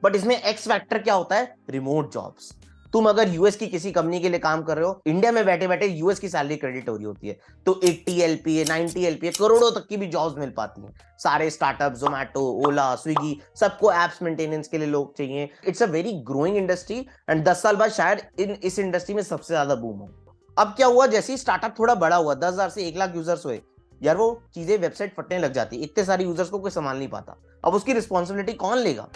But इसमें x factor क्या होता है? Remote jobs. तुम अगर यूएस की किसी कंपनी के लिए काम कर रहे हो, इंडिया में बैठे बैठे यूएस की सैलरी क्रेडिट हो रही होती है, तो 80 एलपीए 90 एलपीए करोड़ों तक की भी जॉब्स मिल पाती हैं। सारे स्टार्टअप, जोमैटो, ओला, स्विगी, सबको एप्स मेंटेनेंस के लिए लोग चाहिए। It's a very growing industry and 10 साल बाद शायद इस इंडस्ट्री में सबसे ज्यादा बूम हो। अब क्या हुआ, जैसे ही स्टार्टअप थोड़ा बड़ा हुआ, 10,000 से 1 लाख यूजर्स हुए, यार वो चीजें वेबसाइट फटने लग जाती है, इतने सारे यूजर्स को कोई संभाल नहीं पाता। अब उसकी रिस्पॉन्सिबिलिटी कौन लेगा?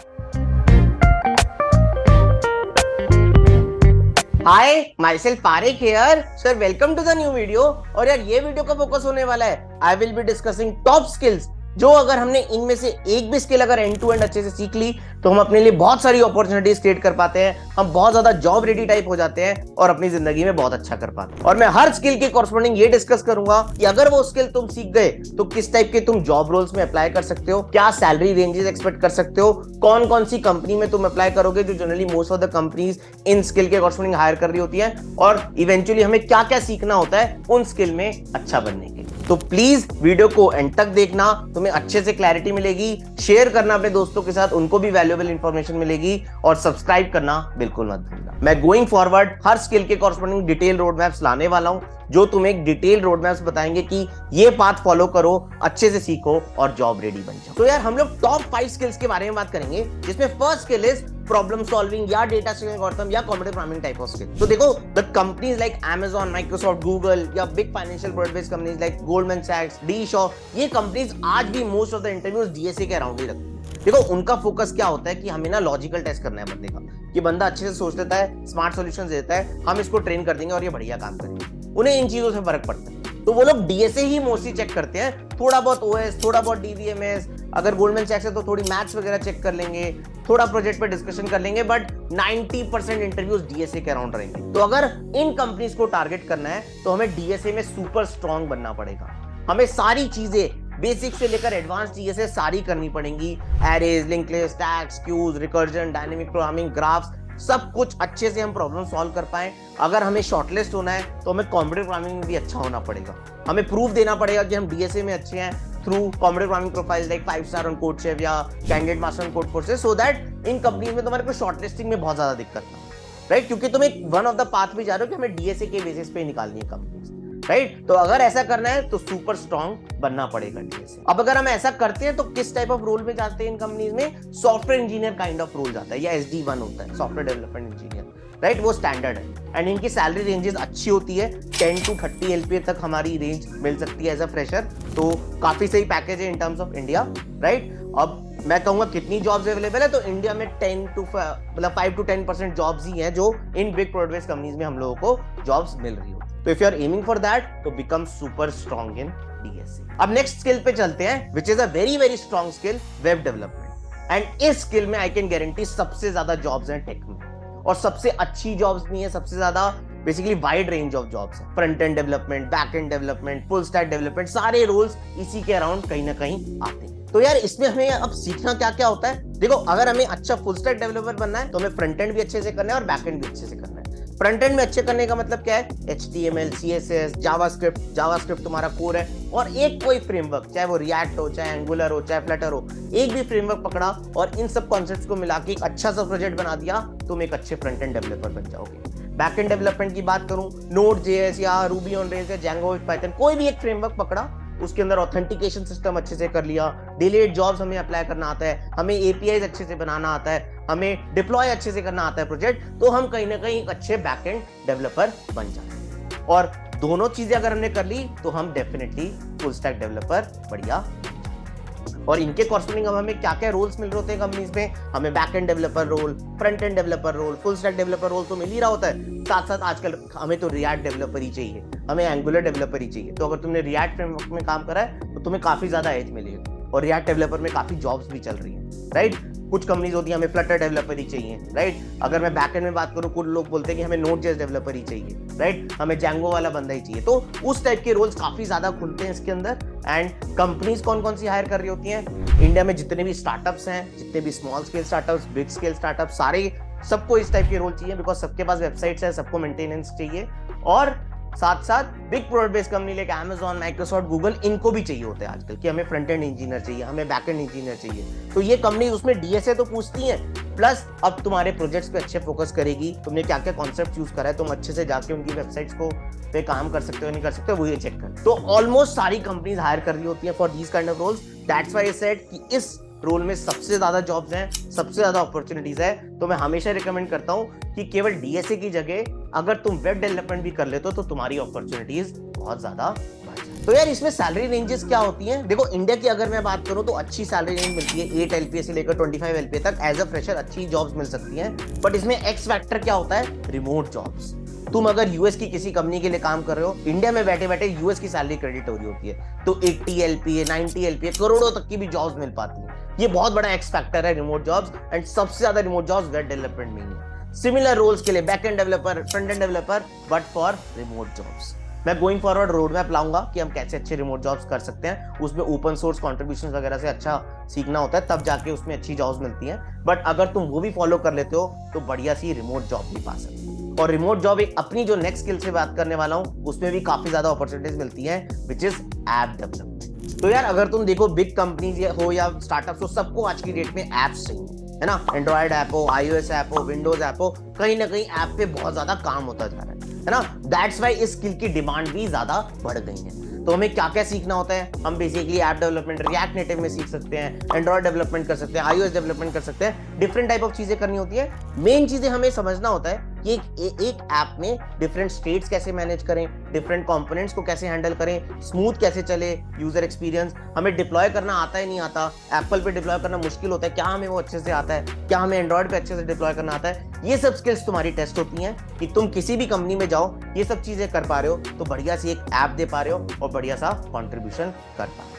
Hi, myself Parekh here sir, welcome to the new video. और यार ये वीडियो का फोकस होने वाला है, I will be discussing top skills, जो अगर हमने इनमें से एक भी स्किल अगर एंड टू एंड अच्छे से सीख ली तो हम अपने लिए बहुत सारी अपॉर्चुनिटीज क्रिएट कर पाते हैं, हम बहुत ज्यादा जॉब रेडी टाइप हो जाते हैं और अपनी जिंदगी में बहुत अच्छा कर पाते हैं। और मैं हर स्किल के कॉरस्पॉन्डिंग ये डिस्कस करूंगा कि अगर वो स्किल तुम सीख गए तो किस टाइप के तुम जॉब रोल्स में अप्लाई कर सकते हो, क्या सैलरी रेंजेस एक्सपेक्ट कर सकते हो, कौन कौन सी कंपनी में तुम अप्लाई करोगे, जो generally most of the companies in skill के कॉरस्पॉन्डिंग हायर कर रही होती है, और इवेंचुअली हमें क्या क्या सीखना होता है उन स्किल में अच्छा बनने के लिए। तो प्लीज वीडियो को एंड तक देखना, तुम्हें अच्छे से क्लैरिटी मिलेगी। शेयर करना अपने दोस्तों के साथ, उनको भी वैल्यूएबल इंफॉर्मेशन मिलेगी, और सब्सक्राइब करना बिल्कुल मत भूलना। मैं गोइंग फॉरवर्ड हर स्किल के कॉरस्पॉन्डिंग डिटेल रोड मैप्स लाने वाला हूं, जो तुम्हें एक डिटेल रोड मैप्स बताएंगे कि ये पाथ फॉलो करो, अच्छे से सीखो और जॉब रेडी बन जाओ। तो यार हम लोग टॉप 5 स्किल्स के बारे में बात करेंगे, जिसमें first skill is problem solving या डेटा स्ट्रक्चर एल्गोरिथम या competitive programming type of skill. तो देखो, the companies like Amazon, Microsoft, Google या big financial product based companies like Goldman सैक्स, डी शॉ, ये कंपनीज आज भी most of the interviews DSA के अराउंड ही रखती है। देखो उनका फोकस क्या होता है कि हमें ना लॉजिकल टेस्ट करना है बंदे का, कि बंदा अच्छे से सोच लेता है, स्मार्ट सॉल्यूशंस देता है, हम इसको ट्रेन कर देंगे और ये बढ़िया काम करेंगे। उन्हें इन चीजों से फर्क पड़ता है, तो वो लोग डीएसए ही मोस्टली चेक करते हैं, थोड़ा बहुत ओएस, थोड़ा बहुत डीबीएमएस, अगर गोल्डमैन सैक्स है तो थोड़ी मैथ्स वगैरह चेक कर लेंगे, थोड़ा प्रोजेक्ट पे डिस्कशन कर लेंगे, बट 90% इंटरव्यूज डीएसए के अराउंड रहेंगे। तो अगर इन कंपनीज को टारगेट करना है तो हमें डीएसए में सुपर स्ट्रांग बनना पड़ेगा। हमें सारी चीजें बेसिक से लेकर एडवांस डीएसए सारी करनी पड़ेंगी, arrays, linked list, stacks, queues, recursion, dynamic programming, graphs, सब कुछ अच्छे से हम प्रॉब्लम सॉल्व कर पाए। अगर हमें शॉर्टलिस्ट होना है तो हमें कॉम्पिटिटिव प्रोग्रामिंग में भी अच्छा होना पड़ेगा, हमें प्रूफ देना पड़ेगा कि हम डीएसए में अच्छे हैं through competitive programming profiles like 5 star on CodeChef या candidate master on Codeforces, so that इन कंपनीज में तुम्हारे को शॉर्टलिस्टिंग में बहुत ज्यादा दिक्कत ना हो, राइट? क्योंकि तुम एक वन ऑफ द पाथ पे जा रहे हो कि हमें डीएसए के बेसिस पे निकालनी है कंपनीज, राइट? तो अगर ऐसा करना है तो सुपर स्ट्रांग बनना पड़ेगा डीएसए। अब अगर हम ऐसा करते हैं तो किस टाइप ऑफ रोल में जाते हैं इन कंपनीज में? Software engineer kind of role जाता है, या SD1 होता है, सॉफ्टवेयर डेवलपमेंट इंजीनियर, राइट? वो स्टैंडर्ड है एंड इनकी सैलरी रेंजेस अच्छी होती है, 10 to 30 एलपीए तक हमारी रेंज मिल सकती है एज अ फ्रेशर, तो काफी सही पैकेज है in terms of India, right? अब मैं कहूंगा कितनी जॉब्स अवेलेबल है, तो इंडिया में 5 to 10% जॉब्स ही हैं जो इन बिग प्रोडक्ट बेस्ड कंपनीज में हम लोगों को जॉब्स मिल रही हो। तो if you are aiming for that तो become super strong in DSA. अब नेक्स्ट स्किल पे चलते हैं, which is a very very strong skill, web development. And इस स्किल में आई कैन गारंटी सबसे ज्यादा जॉब्स हैं टेक में, और सबसे अच्छी जॉब्स भी है, सबसे ज्यादा basically wide range of jobs है। Front end development, back end development, full stack development, सारे रोल्स इसी के अराउंड कहीं ना कहीं आते हैं। तो यार इसमें हमें अब सीखना क्या क्या होता है? देखो, अगर हमें अच्छा फुल स्टैक डेवलपर बनना है तो हमें फ्रंट एंड भी अच्छे से करना है और बैक एंड भी अच्छे से करना है। फ्रंट एंड में अच्छे करने का मतलब क्या है? HTML, CSS, जावास्क्रिप्ट तुम्हारा कोर है, और एक कोई फ्रेमवर्क, चाहे वो रिएक्ट हो, चाहे एंगुलर हो, चाहे फ्लटर हो, एक भी फ्रेमवर्क पकड़ा और इन सब कॉन्सेप्ट्स को मिला के एक अच्छा सा प्रोजेक्ट बना दिया, तुम एक अच्छे फ्रंट एंड डेवलपर बन जाओगे। बैक एंड डेवलपमेंट की बात करूं, Node.js या Ruby on Rails या Django with Python, कोई भी एक फ्रेमवर्क पकड़ा, उसके अंदर ऑथेंटिकेशन सिस्टम अच्छे से कर लिया, डिलेड जॉब्स हमें अप्लाई करना आता है, हमें APIs अच्छे से बनाना आता है, हमें डिप्लॉय अच्छे से करना आता है प्रोजेक्ट, तो हम कहीं ना कहीं एक अच्छे बैक एंड डेवलपर बन जाते हैं। और दोनों चीजें अगर हमने कर ली तो हम डेफिनेटली फुल स्टैक डेवलपर बढ़िया। और इनके कॉरस्पॉन्डिंग अब हमें क्या क्या रोल्स मिल रहे होते हैं कंपनीज में? हमें back end developer role, front end developer role, full stack developer role तो मिल ही रहा होता है, साथ साथ आजकल हमें तो रिएक्ट डेवलपर ही चाहिए, हमें एंगुलर डेवलपर ही चाहिए। तो अगर तुमने रिएक्ट फ्रेमवर्क में काम करा है तो तुम्हें काफी ज्यादा एज मिलेगी, और रिएक्ट डेवलपर में काफी जॉब्स भी चल रही हैं, राइट? कुछ कंपनीज होती है हमें फ्लटर डेवलपर ही चाहिए, राइट? अगर मैं बैकएंड में बात करूं, कुछ लोग बोलते हैं कि हमें Node.js डेवलपर ही चाहिए, राइट? हमें Django वाला बंदा ही चाहिए। तो उस टाइप के रोल्स काफी ज्यादा खुलते हैं इसके अंदर। एंड कंपनीज कौन कौन सी हायर कर रही होती हैं? इंडिया में जितने भी स्टार्टअप्स हैं, जितने भी small scale startups, big scale startups, सारे सबको इस टाइप के रोल चाहिए, बिकॉज सबके पास वेबसाइट्स है, सबको मेंटेनेंस चाहिए, और साथ साथ big product based company like Amazon, Microsoft, Google, इनको भी चाहिए होते हैं आजकल कि हमें फ्रंट एंड इंजीनियर चाहिए, हमें बैक एंड इंजीनियर चाहिए। तो ये कंपनी उसमें डीएसए तो पूछती हैं, प्लस अब तुम्हारे प्रोजेक्ट्स पे अच्छे फोकस करेगी, तुमने क्या क्या कॉन्सेप्ट यूज करा है, तुम अच्छे से जाके उनकी वेबसाइट्स को पे काम कर सकते हो नहीं कर सकते हो वो ये चेक कर। तो ऑलमोस्ट सारी कंपनीज हायर कर रही होती हैं for these kind of roles. That's why I said कि इस रोल में सबसे ज्यादा जॉब्स हैं, सबसे ज्यादा अपॉर्चुनिटीज है। तो मैं हमेशा रिकमेंड करता हूं कि केवल डीएसए की जगह अगर तुम वेब डेवलपमेंट भी कर लेते हो तो तुम्हारी अपॉर्चुनिटीज बहुत ज्यादा बढ़ जाती। तो यार इसमें सैलरी रेंजेस क्या होती हैं? देखो इंडिया की अगर मैं बात करूं तो अच्छी सैलरी रेंज मिलती है 8 LPA से लेकर 25 LPA तक। एज अ फ्रेशर अच्छी जॉब्स मिल सकती हैं, बट इसमें एक्स फैक्टर क्या होता है? Remote jobs. तुम अगर यूएस की किसी कंपनी के लिए काम कर रहे हो, इंडिया में बैठे बैठे यूएस की सैलरी क्रेडिट हो रही होती है, तो 80 LPA 90 LPA करोड़ों तक की भी जॉब्स मिल पाती है। ये बहुत बड़ा एक्स फैक्टर है रिमोट जॉब्स, एंड सबसे ज्यादा रिमोट जॉब्स वेब डेवलपमेंट में ही है। सिमिलर रोल्स के लिए back end developer, front end developer, but for remote jobs. मैं गोइंग फॉरवर्ड रोड मैप लाऊंगा कि हम कैसे अच्छे रिमोट जॉब्स कर सकते हैं। उसमें ओपन सोर्स कॉन्ट्रीब्यूशन वगैरह से अच्छा सीखना होता है, तब जाके उसमें अच्छी जॉब्स मिलती हैं। बट अगर तुम वो भी फॉलो कर लेते हो तो बढ़िया सी रिमोट जॉब भी पा सकते हो। और रिमोट जॉब एक अपनी जो नेक्स्ट स्किल से बात करने वाला हूं उसमें भी काफी ज्यादा अपॉर्चुनिटीज मिलती हैं, विच इज ऐप डेवलपमेंट। तो यार अगर तुम देखो बिग कंपनीज हो या स्टार्टअप्स हो, सबको आज की डेट में एप्स चाहिए, है ना। एंड्रॉइड ऐप हो, iOS ऐप हो, विंडोज ऐप हो, कहीं ना कहीं ऐप पे बहुत ज्यादा काम होता जा रहा है ना। दैट्स वाई इस स्किल की डिमांड भी ज्यादा बढ़ गई है। तो हमें क्या क्या सीखना होता है? हम basically app development react native में सीख सकते हैं, एंड्रॉइड डेवलपमेंट कर सकते हैं, iOS डेवलपमेंट कर सकते हैं, डिफरेंट टाइप ऑफ चीजें करनी होती है। मेन चीजें हमें समझना होता है कि एक ऐप में डिफरेंट स्टेट्स कैसे मैनेज करें, डिफरेंट कंपोनेंट्स को कैसे हैंडल करें, स्मूथ कैसे चले यूजर एक्सपीरियंस, हमें डिप्लॉय करना आता है नहीं आता, एप्पल पे डिप्लॉय करना मुश्किल होता है, क्या हमें वो अच्छे से आता है, क्या हमें एंड्रॉइड पे अच्छे से डिप्लॉय करना आता है। ये सब स्किल्स तुम्हारी टेस्ट होती हैं कि तुम किसी भी कंपनी में जाओ, ये सब चीजें कर पा रहे हो तो बढ़िया सी एक ऐप दे पा रहे हो और बढ़िया सा कॉन्ट्रीब्यूशन कर पा रहे हो,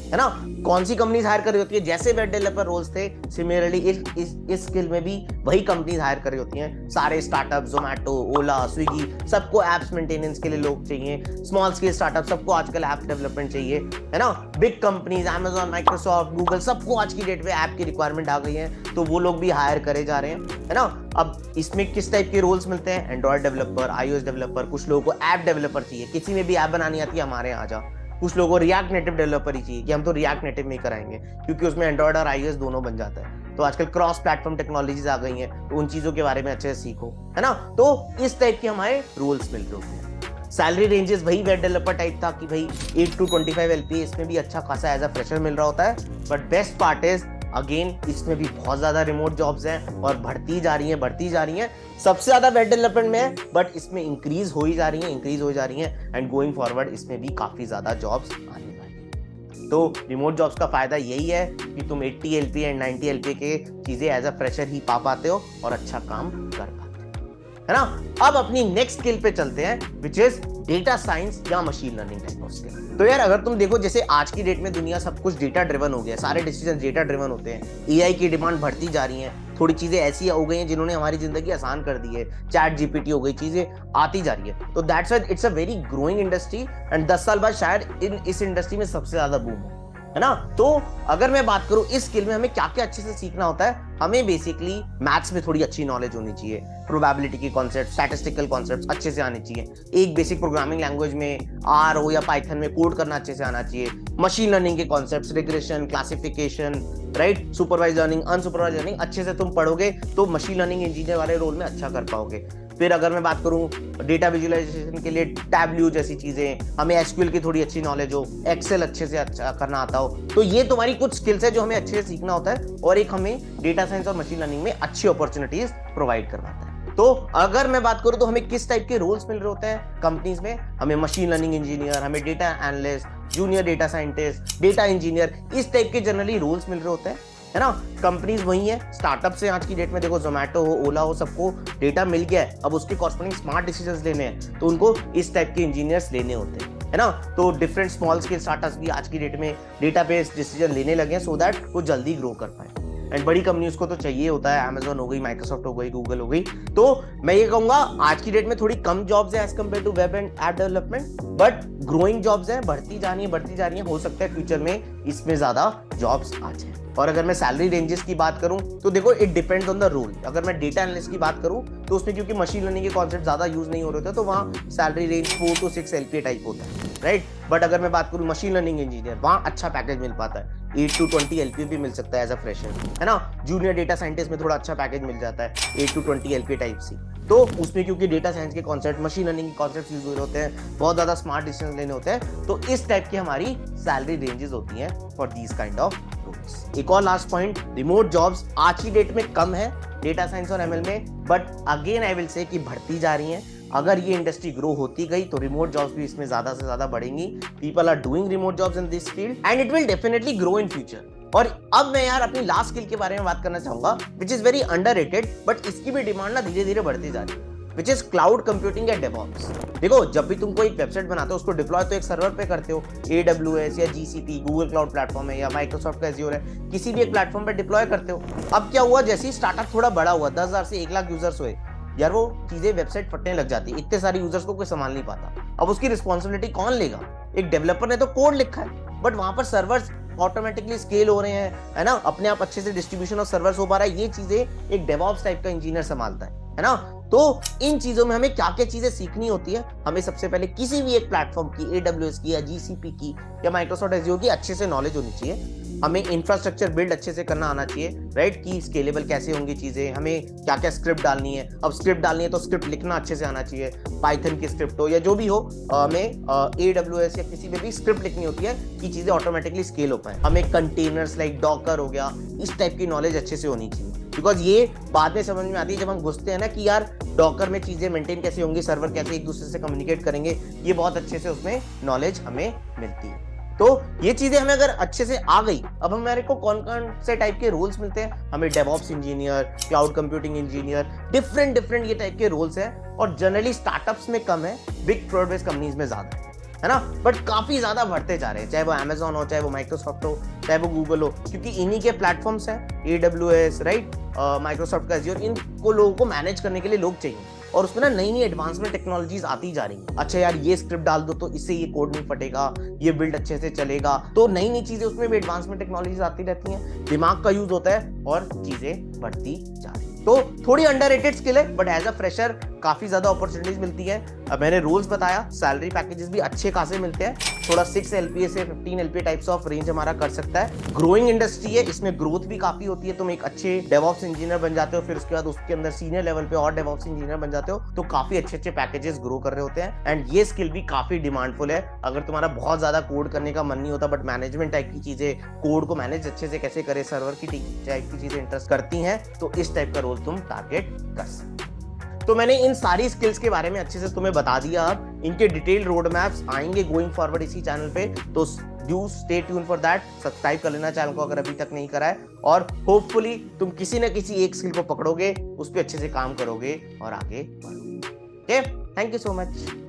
है ना। कौन सी कंपनीज हायर कर रही होती है? जैसे वेब डेवलपर रोल्स थे, सिमिलरली इस स्किल में भी वही कंपनीज हायर कर रही होती हैं। सारे स्टार्टअप, जोमैटो, ओला, स्विगी, सबको एप्स मेंटेनेंस के लिए लोग चाहिए। स्मॉल स्केल स्टार्टअप, सबको आजकल ऐप डेवलपमेंट चाहिए, है ना। Big companies Amazon, Microsoft, Google, सबको आज की डेट में ऐप की रिक्वायरमेंट आ गई है, तो वो लोग भी हायर करे जा रहे हैं, है ना। अब इसमें किस टाइप के रोल्स मिलते हैं? एंड्रॉइड डेवलपर, iOS डेवलपर, कुछ लोगों को ऐप डेवलपर चाहिए, किसी में भी ऐप बनानी आती है हमारे यहाँ आ जा। कुछ लोगों को रिएक्ट नेटिव डेवलपर ही चाहिए कि हम तो रिएक्ट नेटिव में ही कराएंगे, क्योंकि उसमें एंड्रॉइड और iOS दोनों बन जाता है। तो आजकल क्रॉस प्लेटफॉर्म टेक्नोलॉजीज आ गई हैं, तो उन चीजों के बारे में अच्छे से सीखो, है ना। तो इस टाइप के हमारे रोल्स मिल रहे होते हैं। सैलरी रेंजेस वही वेब डेवलपर टाइप था कि भाई 8 to 25 LPA, इसमें भी अच्छा खासा एज अ फ्रेशर मिल रहा होता है। But best part is again इसमें भी बहुत ज्यादा रिमोट जॉब्स हैं और बढ़ती जा रही हैं। सबसे ज्यादा वेब डेवलपमेंट में है, बट इसमें इंक्रीज हो ही जा रही हैं एंड गोइंग फॉरवर्ड इसमें भी काफी ज्यादा जॉब्स आने वाली हैं। तो रिमोट जॉब्स का फायदा यही है कि तुम 80 LPA एंड 90 LPA के चीजें एज अ फ्रेशर ही पा पाते हो और अच्छा काम कर पाते हो, है ना। अब अपनी नेक्स्ट स्किल पे चलते हैं, विच इज डेटा साइंस या machine learning type of skill. तो यार अगर तुम देखो, जैसे आज की डेट में दुनिया सब कुछ डेटा ड्रिवन हो गया, सारे डिसीजन डेटा ड्रिवन होते हैं, एआई की डिमांड बढ़ती जा रही है, थोड़ी चीजें ऐसी हो गई हैं जिन्होंने हमारी जिंदगी आसान कर दी है, चैट जीपीटी हो गई, चीजें आती जा रही है। तो that's why it's a very growing industry and 10 साल बाद शायद इस इंडस्ट्री में सबसे ज्यादा बूम है ना। तो अगर मैं बात करूं इस स्किल में हमें क्या क्या अच्छे से सीखना होता है, हमें बेसिकली मैथ्स में थोड़ी अच्छी नॉलेज होनी चाहिए, प्रोबेबिलिटी के कॉन्सेप्ट, स्टैटिस्टिकल कॉन्सेप्ट्स अच्छे से आने चाहिए, एक बेसिक प्रोग्रामिंग लैंग्वेज में आर हो या पाइथन में कोड करना अच्छे से आना चाहिए, मशीन लर्निंग के concepts, regression, classification, right, supervise learning, unsupervise learning अच्छे से तुम पढ़ोगे तो मशीन लर्निंग इंजीनियर वाले रोल में अच्छा कर पाओगे। फिर अगर मैं बात करूं डेटा विजुअलाइजेशन के लिए टैबल्यू जैसी चीजें, हमें एसक्यूएल की थोड़ी अच्छी नॉलेज हो, एक्सेल अच्छे से अच्छा करना आता हो, तो ये तुम्हारी कुछ स्किल्स है जो हमें अच्छे से सीखना होता है और एक हमें डेटा साइंस और मशीन लर्निंग में अच्छी अपॉर्चुनिटीज प्रोवाइड करवाता है। तो अगर मैं बात करूं तो हमें किस टाइप के रोल्स मिल रहे होते हैं कंपनीज में, हमें मशीन लर्निंग इंजीनियर, हमें data analyst, junior data scientist, data engineer, इस टाइप के जनरली रोल्स मिल रहे होते हैं, है ना। कंपनीज वही है, स्टार्टअप से आज की डेट में देखो जोमैटो हो, ओला हो, सबको डेटा मिल गया है, अब उसके कॉरस्पॉन्डिंग स्मार्ट डिसीजंस लेने हैं तो उनको इस टाइप के इंजीनियर्स लेने होते हैं, है ना। तो डिफरेंट स्मॉल स्केल स्टार्टअप्स भी आज की डेट में डेटा बेस्ड डिसीजन लेने लगे हैं सो दैट वो जल्दी ग्रो कर पाए। एंड बड़ी कंपनीज को तो चाहिए होता है, Amazon हो गई, माइक्रोसॉफ्ट हो गई, गूगल हो गई। तो मैं ये कहूंगा आज की डेट में थोड़ी कम जॉब्स हैं as compare to web and app development, but growing jobs हैं, बढ़ती जा रही है, हो सकता है फ्यूचर में इसमें ज्यादा जॉब्स आ जाए। और अगर मैं सैलरी रेंजेस की बात करूं तो देखो it depends on the role. अगर मैं डेटा एनालिस्ट की बात करूं तो उसमें क्योंकि मशीन लर्निंग के कॉन्सेप्ट ज्यादा यूज नहीं हो रहे थे तो वहां salary range 4 to 6 LPA type होता है, राइट। बट अगर मैं बात करूं मशीन लर्निंग इंजीनियर, वहां अच्छा पैकेज मिल पाता है, 8 to 20 LPA भी मिल सकता है एज अ फ्रेशर, है ना। जूनियर डेटा साइंटिस्ट में थोड़ा अच्छा पैकेज मिल जाता है 8 to 20 LPA टाइप सी। तो उसमें क्योंकि डेटा साइंस के कॉन्सेप्ट, मशीन लर्निंग के कॉन्सेप्ट यूज हो रहे होते हैं, बहुत ज्यादा स्मार्ट डिसीजन लेने होते हैं, तो इस टाइप की हमारी सैलरी रेंजेस होती हैं for these kind of roles. एक और लास्ट पॉइंट, रिमोट जॉब्स आज की डेट में कम है डेटा साइंस और ML में, but again I will say कि बढ़ती जा रही हैं। अगर ये इंडस्ट्री ग्रो होती गई तो रिमोट जॉब्स भी इसमें ज्यादा से ज्यादा बढ़ेंगी। People are doing remote jobs in this field and it will definitely grow in future. और अब मैं यार अपनी लास्ट स्किल के बारे में बात करना चाहूंगा which is very underrated, but इसकी भी डिमांड ना धीरे धीरे बढ़ती जा रही है, विच इज क्लाउड कंप्यूटिंग या डेवऑप्स। देखो जब भी तुम कोई वेबसाइट बनाते हो उसको डिप्लॉय तो एक सर्वर पे करते हो, AWS या GCP गूगल क्लाउड प्लेटफॉर्म है या माइक्रोसॉफ्ट का एज्योर है, किसी भी एक प्लेटफॉर्म पे डिप्लॉय करते हो। अब क्या हुआ, जैसे ही स्टार्टअप थोड़ा बड़ा हुआ, 10,000 से 1 लाख यूजर्स हुए, यार वो चीजें वेबसाइट फटने लग जाती है, इतने सारे यूजर्स को कोई संभाल नहीं पाता। अब उसकी रिस्पॉन्सिबिलिटी कौन लेगा? एक डेवलपर ने तो कोड लिखा है, बट वहां पर सर्वर्स ऑटोमेटिकली स्केल हो रहे हैं, है ना, अपने आप अच्छे से डिस्ट्रीब्यूशन ऑफ सर्वर्स हो पा रहा है, ये चीजें एक डेवऑप्स टाइप का इंजीनियर संभालता है ना। तो इन चीजों में हमें क्या क्या चीजें सीखनी होती है, हमें सबसे पहले किसी भी एक प्लेटफॉर्म की, AWS की या GCP की या माइक्रोसॉफ्ट एज्योर की अच्छे से नॉलेज होनी चाहिए। हमें इंफ्रास्ट्रक्चर बिल्ड अच्छे से करना आना चाहिए, राइट, कि स्केलेबल कैसे होंगी चीजें, हमें क्या क्या स्क्रिप्ट डालनी है। अब स्क्रिप्ट डालनी है तो स्क्रिप्ट लिखना अच्छे से आना चाहिए, पाइथन की स्क्रिप्ट हो या जो भी हो, हमें AWS या किसी में भी स्क्रिप्ट लिखनी होती है कि चीजें ऑटोमेटिकली स्केल हो पाए। हमें कंटेनर्स लाइक डॉकर हो गया, इस टाइप की नॉलेज अच्छे से होनी चाहिए, बिकॉज ये बाद में समझ में आती है जब हम घुसते हैं ना कि यार डॉकर में चीजें मेंटेन कैसे होंगी, सर्वर कैसे एक दूसरे से कम्युनिकेट करेंगे, ये बहुत अच्छे से उसमें नॉलेज हमें मिलती है। तो ये चीजें हमें अगर अच्छे से आ गई, अब हमारे को कौन कौन से टाइप के रोल्स मिलते हैं, हमें DevOps engineer, cloud computing engineer, different ये टाइप के रोल्स हैं। और जनरली स्टार्टअप्स में कम है, बिग प्रोडक्ट बेस्ड कंपनीज में ज्यादा है ना, बट काफी ज्यादा बढ़ते जा रहे हैं, चाहे वो Amazon हो, चाहे वो माइक्रोसॉफ्ट हो, चाहे वो गूगल हो, क्योंकि इन्हीं के प्लेटफॉर्म्स हैं, AWS, राइट, माइक्रोसॉफ्ट का एज्योर, इनको लोगों को मैनेज करने के लिए लोग चाहिए, और उसमें ना नई एडवांसमेंट टेक्नोलॉजीज आती जा रही हैं। अच्छा यार ये स्क्रिप्ट डाल दो तो इससे ये कोड नहीं फटेगा, ये बिल्ड अच्छे से चलेगा, तो नई चीजें उसमें भी एडवांसमेंट टेक्नोलॉजीज आती रहती हैं, दिमाग का यूज होता है और चीजें बढ़ती जा रही हैं। तो थोड़ी अंडररेटेड स्किल है, बट एज अ फ्रेशर काफी ज्यादा अपॉर्चुनिटीज मिलती है। अब मैंने रूल्स बताया, सैलरी पैकेजेस भी अच्छे खासे मिलते हैं, थोड़ा 6 LPA से 15 LPA टाइप्स ऑफ रेंज हमारा कर सकता है। ग्रोइंग इंडस्ट्री है, इसमें ग्रोथ भी काफी होती है, तुम एक अच्छे डेवऑप्स इंजीनियर बन जाते हो, फिर उसके बाद उसके अंदर सीनियर लेवल पे और डेवऑप्स इंजीनियर बन जाते हो, तो काफी अच्छे पैकेजेस ग्रो कर रहे होते हैं। एंड ये स्किल भी काफी डिमांडफुल है। अगर तुम्हारा बहुत ज्यादा कोड करने का मन नहीं होता, बट मैनेजमेंट टाइप की चीजें, कोड को मैनेज अच्छे से कैसे करे, सर्वर की टाइप की चीजें इंटरेस्ट करती हैं, तो इस टाइप का रोल तुम टारगेट कर सकते। तो मैंने इन सारी स्किल्स के बारे में अच्छे से तुम्हें बता दिया। अब इनके डिटेल रोड मैप्स आएंगे गोइंग फॉरवर्ड इसी चैनल पे, तो do stay tune for that. Subscribe कर लेना चैनल को अगर अभी तक नहीं करा है, और होपफुली तुम किसी न किसी एक स्किल को पकड़ोगे, उस पर अच्छे से काम करोगे और आगे बढ़ोगे। Okay, thank you so much.